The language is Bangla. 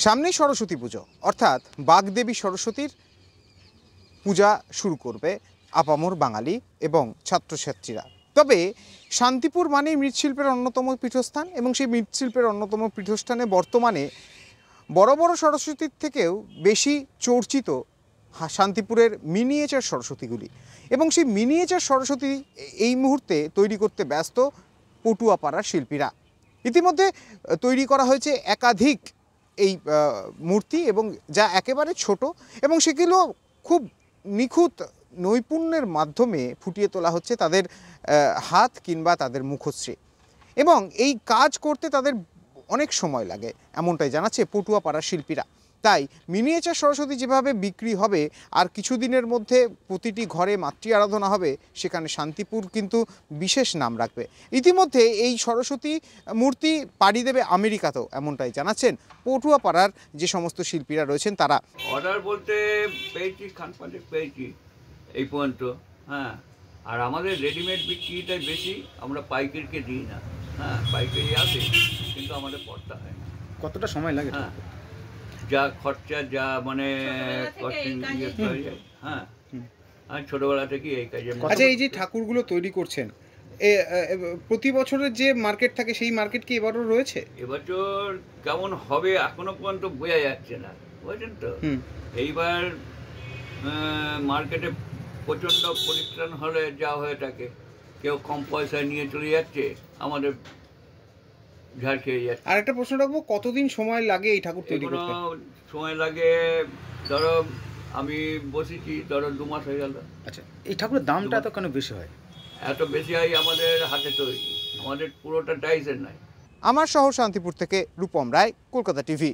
সামনেই সরস্বতী পুজো, অর্থাৎ বাগদেবী সরস্বতীর পূজা শুরু করবে আপামর বাঙালি এবং ছাত্রছাত্রীরা। তবে শান্তিপুর মানেই মৃৎশিল্পের অন্যতম পীঠস্থান, এবং সেই মৃৎশিল্পের অন্যতম পীঠস্থানে বর্তমানে বড় বড় সরস্বতীর থেকেও বেশি চর্চিত শান্তিপুরের মিনিয়েচার সরস্বতীগুলি, এবং সেই মিনিয়েচার সরস্বতী এই মুহূর্তে তৈরি করতে ব্যস্ত পটুয়াপাড়ার শিল্পীরা। ইতিমধ্যে তৈরি করা হয়েছে একাধিক এই মূর্তি, এবং যা একেবারে ছোট, এবং সেগুলো খুব নিখুঁত নৈপুণ্যের মাধ্যমে ফুটিয়ে তোলা হচ্ছে তাদের হাত কিংবা তাদের মুখশ্রী, এবং এই কাজ করতে তাদের অনেক সময় লাগে এমনটাই জানাচ্ছে পটুয়াপাড়ার শিল্পীরা। তাই মিনিয়েচার সরস্বতী যেভাবে বিক্রি হবে আর কিছুদিনের মধ্যে প্রতিটি ঘরে মাতৃ আরাধনা হবে, সেখানে শান্তিপুর কিন্তু বিশেষ নাম রাখবে। ইতিমধ্যে এই সরস্বতী মূর্তি পাড়ি দেবে আমেরিকাতেও, এমনটাই জানাচ্ছেন পটুয়াপাড়ার যে সমস্ত শিল্পীরা রয়েছেন তারা। অর্ডার বলতে পেয়েছি, খানপানে পেয়েছি এই পর্যন্ত। হ্যাঁ, আর আমাদের রেডিমেড বিক্রিটাই বেশি, আমরা পাইকারিকে দিই না। হ্যাঁ, পাইকারি আসে কিন্তু আমাদের পড়তে হয় না। কতটা সময় লাগে? হ্যাঁ, যা খরচা, যা মানে হ্যাঁ, আর ছোটবেলা থেকে এই কাজে। আচ্ছা, এই যে ঠাকুরগুলো তৈরি করছেন, প্রতি বছরের যে মার্কেট থাকে সেই মার্কেট কি এবারও রয়েছে? এবছর কেমন হবে এখনো পর্যন্ত বোঝা যাচ্ছে না, বুঝছেন তো। এইবার মার্কেটে প্রচণ্ড পরিত্রাণ হলে যা হয়ে থাকে, কেউ কম পয়সায় নিয়ে চলে যাচ্ছে, আমাদের ঝাড় খেয়ে যাচ্ছে। আর একটা প্রশ্ন রাখবো, কতদিন সময় লাগে এই ঠাকুর তৈরি করতে? সময় লাগে, ধরো আমি বসেছি, ধরো 2 মাস হয়ে গেল। আচ্ছা, এই ঠাকুরের দামটা এত কেন বেশি হয়? এত বেশি হয় আমাদের হাতে তৈরি, আমাদের পুরোটা টাইসের নাই। আমার শহর শান্তিপুর থেকে রূপম রায়, কলকাতা টিভি।